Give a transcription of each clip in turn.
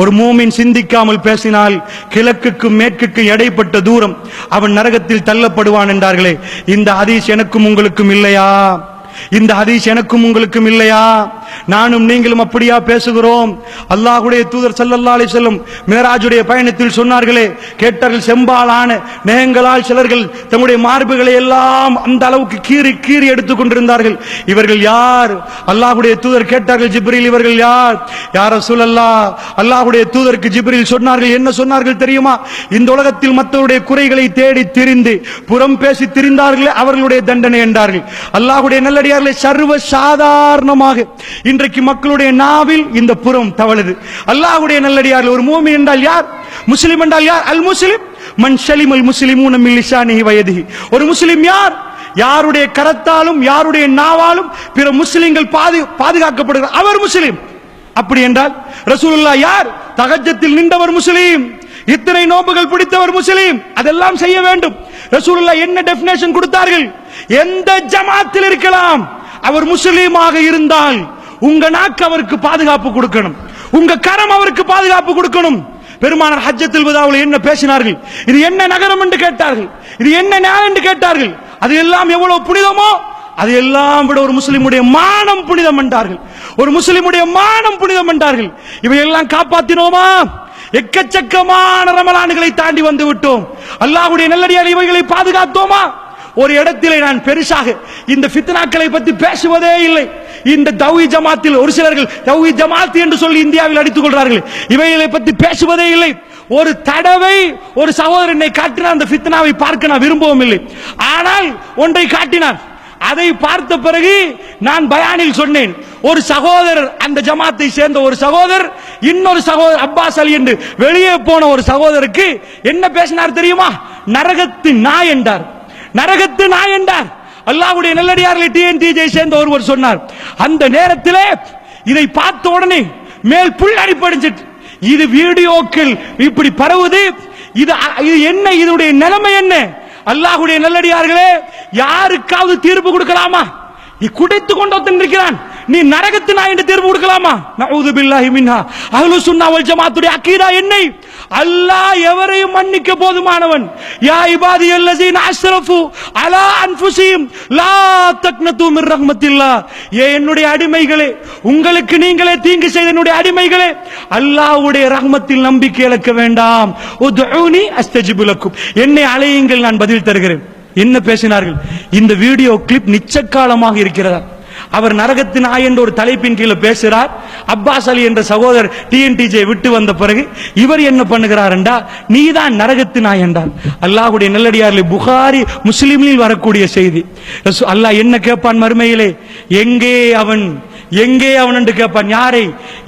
ஒரு மூமின் சிந்திக்காமல் பேசினால் கிழக்குக்கும் மேற்குக்கும் இடைப்பட்ட தூரம் அவன் நரகத்தில் தள்ளப்படுவான் என்றார்களே. இந்த ஹதீஸ் எனக்கும் உங்களுக்கும் இல்லையா? இந்த ஹதீஸ் எனக்கும் உங்களுக்கும் இல்லையா? நானும் நீங்களும் அப்படியா பேசுகிறோம்? அல்லாஹ்வுடைய தூதர் ஸல்லல்லாஹு அலைஹி வஸல்லம் மிராஜுடைய பயணத்தில் சொன்னார்களே, கேட்டார்கள், செம்பாலான நகங்களால் சிலர்கள் தம்முடைய மார்புகளை எல்லாம் அந்த அளவுக்கு கீறி கீறி எடுத்துக் கொண்டிருந்தார்கள். இவர்கள் யார்? அல்லாஹ்வுடைய தூதர் கேட்டார்கள், ஜிப்ரீல் இவர்கள் யார்? யா ரசூலல்லாஹ், அல்லாஹ்வுடைய தூதருக்கு ஜிப்ரீல் சொன்னார்கள், என்ன சொன்னார்கள் தெரியுமா? இந்த உலகத்தில் மற்றவருடைய குறைகளை தேடி திரிந்து புறம் பேசி திரிந்தார்களே அவர்களுடைய தண்டனை என்றார்கள். அல்லாஹ்வுடைய நல்லடியார்களே, சர்வ சாதாரணமாக இன்றைக்கு மக்களுடைய நாவில் இந்த புறம் தவழுது. அல்லாஹ்வுடைய நல்லடியார்கள், ஒரு மூமின் என்றால் யார்? முஸ்லிம் என்றால் யார்? அல் முஸ்லிம் மன் ஸலிமல் முஸ்லிமூன மின் லிசானிஹி வ யதிஹி. ஒரு முஸ்லிம் யார்? யாருடைய கரத்தாலும் யாருடைய நாவாலும் பிற முஸ்லிம்கள் பாதுகாக்கப்படுகிறார், அவர் முஸ்லிம். அப்படி என்றால் ரசூலுல்லாஹ் யார்? தஹஜ்ஜத்தில் நின்றவர் முஸ்லிம், இத்தனை நோன்புகள் பிடித்தவர் முஸ்லிம். அதெல்லாம் செய்ய வேண்டும். ரசூலுல்லாஹ் என்ன டெஃபினேஷன் கொடுத்தார்கள்? எந்த ஜமாத்தில் இருக்கலாம், அவர் முஸ்லீமாக இருந்தால் உங்க நாக்கு அவருக்கு பாதுகாப்பு கொடுக்கணும், உங்க கரம் அவருக்கு பாதுகாப்பு கொடுக்கணும். பெருமானார் ஹஜ்ஜத்துல் வதாவில் என்ன பேசினார்கள்? இது என்ன நகரம் என்று கேட்டார்கள், இது என்ன நாடு என்று கேட்டார்கள். அது எல்லாம் எவ்வளவு புனிதமோ அது எல்லாம் விட ஒரு முஸ்லிமுடைய மானம் புனிதம் என்றார்கள். ஒரு முஸ்லிமுடைய மானம் புனிதம் என்றார்கள். இவையெல்லாம் காப்பாற்றினோமா? எக்கச்சக்கமான ரமலான்களை தாண்டி வந்து விட்டோம். அல்லாஹ்வுடைய நல்லடியார் இவைகளை பாதுகாத்தோமா? ஒரு இடத்திலே நான் பெருசாக இந்த ஃபித்னாக்களை பற்றி பேசுவதே இல்லை. இந்த தௌஹீத் ஜமாத்தில் ஒரு சிலர்கள் தௌஹீத் ஜமாத் என்று சொல்லி இந்தியாவில் அடித்துக் கொள்றார்கள். இவைகளை பற்றி பேசுவதே இல்லை. ஒரு தடவை ஒரு சகோதரனை காட்டினார், அந்த ஃபித்னாவை பார்க்க நான் விரும்பவும் இல்லை. ஆனால் ஒன்றை காட்டினார். அதை பார்த்த பிறகு நான் பயானில் சொன்னேன், ஒரு சகோதரர், அந்த ஜமாத்தை சேர்ந்த ஒரு சகோதரர் இன்னொரு சகோதரர் அப்பாஸ் அலி என்று வெளியே போன ஒரு சகோதரருக்கு என்ன பேசினார் தெரியுமா? நரகத்து நாய் என்றார், நரகத்து நாய் என்றார். அல்லாஹ்வுடைய நல்லடியார்களை டிஎன்டிஜே சேர்ந்த ஒருவர் சொன்னார். அந்த நேரத்திலே இதை பார்த்த உடனே மேல் புல் அடிபடிஞ்சிட்டு, இது வீடியோக்கள் இப்படி பரவுது, இது என்ன, இதனுடைய நிலைமை என்ன? அல்லாஹ்வுடைய நல்லடியார்களே, யாருக்காவது தீர்ப்பு கொடுக்கலாமா? குடைத்து கொண்டு இருக்கிறான், நீ நரகத்து நாய் என்று தீர்ப்பு கொடுக்கலாமா? நஊது பில்லாஹி மின்ஹா. அஹ்லுஸ் சுன்னah வல் ஜமாத்துடைய அகீதா என்ன? அல்லாஹ் எவரையும் மன்னிக்க போதுமானவன். யா இபாதியல்லஸீன அஸ்ரஃபு அலா அன்ஃபுஸிஹிம் லா தக்னது மிர் ரஹ்மத்தில்லாஹ். என்னுடைய அடிமைகளே, உங்களுக்கு நீங்களே தீங்கு செய்த என்னுடைய அடிமைகளே, அல்லாஹ்வுடைய ரஹ்மத்தில் நம்பிக்கை இழக்க வேண்டாம். உதுஊனி அஸ்தஜிபு லக்கும், என்னை அழையுங்கள், நான் பதில் தருகிறேன். என்ன பேசினார்கள்? இந்த வீடியோ கிளிப் நிச்சக்காலமாக இருக்கிறதா? அவர் நரகத்தின் நாய் என்ற ஒரு தலைப்பின் கீழே பேசுகிறார். அப்பாஸ் அலி என்ற சகோதரர் டிஎன்டிஜே விட்டு வந்த பிறகு இவர் என்ன பண்ணுகிறார் என்றா, நீதான் நரகத்தின் நாய் என்றார். அல்லாஹ்வுடைய நல்லடியார்களே, புகாரி முஸ்லிமில் வரக்கூடிய செய்தி. அல்லாஹ் என்ன கேட்பான் மறுமையிலே? எங்கே அவன், எங்கே அவன் என்று கேட்பான். யாரை?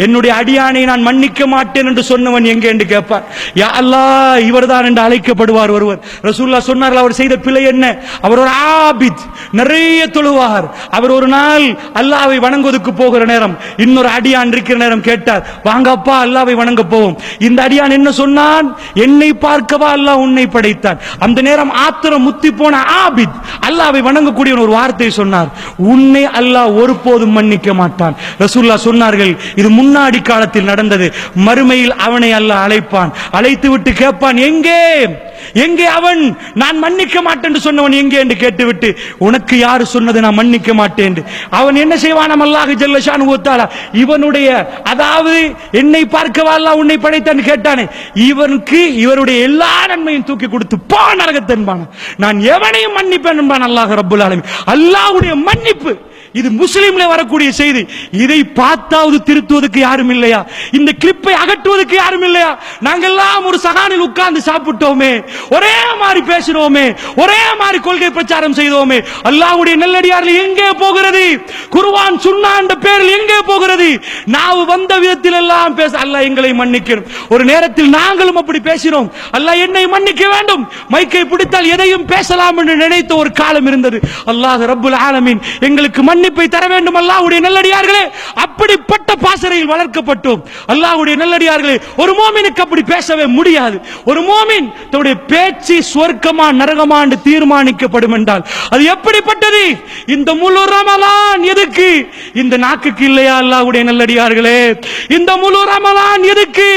என்னுடைய அடியானை நான் மன்னிக்க மாட்டேன் என்று சொன்னவன் எங்கே என்று கேட்பான். யா அல்லாஹ், இவர்தான் என்று அழைக்கப்படுவார் ஒருவர். ரசூலுல்லாஹ் சொன்னார்கள், அவர் செய்த பிழை என்ன? அவர் ஒரு ஆபித், நிறைய தொழுவார். அவர் ஒரு நாள் அல்லாஹ்வை வணங்குவதற்கு போகிற நேரம் இன்னொரு அடியான் இருக்கிற நேரம் கேட்டார், வாங்கப்பா அல்லாஹ்வை வணங்க போவோம். இந்த அடியான் என்ன சொன்னான்? என்னை பார்க்கவா அல்லாஹ் உன்னை படைத்தான். அந்த நேரம் ஆத்திரம் முத்தி போன ஆபித் அல்லாஹ்வை வணங்கக்கூடிய ஒரு வார்த்தை சொன்னார், உன்னை அல்லாஹ் ஒருபோதும் மன்னிக்க மாட்டான். ரசூலுல்லாஹ் சொன்னார்கள், இது முன்னாடி காலத்தில் நடந்தது. மறுமையில் அவனை அல்லாஹ் அழைப்பான், அழைத்து விட்டு கேட்பான், எங்கே எங்கே அவன், நான் மன்னிக்க மாட்டேன் என்று சொன்னவன் எங்கே என்று கேட்டுவிட்டு, உனக்கு யாரு சொன்னது நான் மன்னிக்க மாட்டேன்? அவன் என்ன செய்வான்? அல்லாஹ் ஜல்ல ஷானுஹு வ தஆலா இவனுடைய, அதாவது என்னை பார்க்கவா அல்லாஹ் உன்னை படைத்தான் கேட்டானே, இவனுக்கு இவருடைய எல்லா நன்மையும் தூக்கி கொடுத்து போ நரகத்தன்பான், நான் எவனையும் மன்னிப்பேன் என்பான் அல்லாஹ் ரப்புல் ஆலமீன். அல்லாஹ்வுடைய மன்னிப்பு இது முஸ்லிம்ல வரக்கூடிய செய்தி. இதை பார்த்தாவது திருத்துவதற்கு யாரும் இல்லையா? இந்த கிளிப்பை அகற்றுவதற்கு யாரும் இல்லையா? நாங்கெல்லாம் ஒரு சகானில் உட்கார்ந்து சாப்பிட்டோமே, ஒரே மாதிரி பேசினோமே, ஒரே மாதிரி கொள்கை பிரச்சாரம் செய்தோமே. அல்லாஹ்வுடைய நல்லடியார்கள் எங்கே போகிறது? குர்ஆன் சுன்னா என்ற பேரில் எங்கே போகிறது? நாவு வந்த விதத்தில் எல்லாம் பேச அல்லாஹ் எங்களை மன்னிக்கணும். ஒரு நேரத்தில் நாங்களும் அப்படி பேசினோம், அல்லாஹ் என்னை மன்னிக்க வேண்டும். மைக்கை பிடித்தால் எதையும் பேசலாம் என்று நினைத்த ஒரு காலம் இருந்தது. அல்லாஹ் ரப்புல் ஆலமீன் எங்களுக்கு மன்னிப்பை தர வேண்டும் அல்லாஹ்வுடைய நல்லடியார்களே. அப்படிப்பட்ட பாசறையில் வளர்க்கப்பட்டோம் அல்லாஹ்வுடைய நல்லடியார்களே. ஒரு மோமினுக்கு அப்படி பேசவே முடியாது. ஒரு மோமின் தன்னுடைய பேச்சு சொர்க்கமா நரகமா என்று தீர்மானிக்கப்படும் என்றால் அது எப்படிப்பட்டது? இந்த முழு ரமலான் எதுக்கு? இந்த நாக்குக்கு இல்லையா அல்லாஹ்வுடைய நல்லடியார்களே? இந்த முழு ரமலான் எதுக்கு?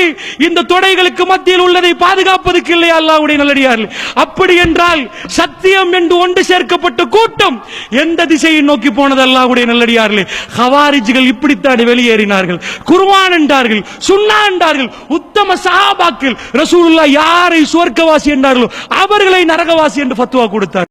இந்த தொடைகளுக்கு மத்தியில் உள்ளதை பாதுகாப்பதற்கு இல்லையா அல்லாஹ்வுடைய நல்லடியார்களே? அப்படி என்றால் சத்தியம் என்று ஒன்று சேர்க்கப்பட்ட கூட்டம் எந்த திசையை நோக்கி போனது அல்லாஹ்வுடைய நல்லடியார்களே? ஹவாரிஜ்கள் இப்படித்தான் வெளியேறினார்கள். குர்ஆன் என்றார்கள், சுன்னா என்றார்கள். உத்தம சஹாபாக்கள் ரசூலுல்லாஹ் யாரை சுவர்க்கவாசி என்றார்களோ அவர்களை நரகவாசி என்று ஃபத்வா கொடுத்தார்.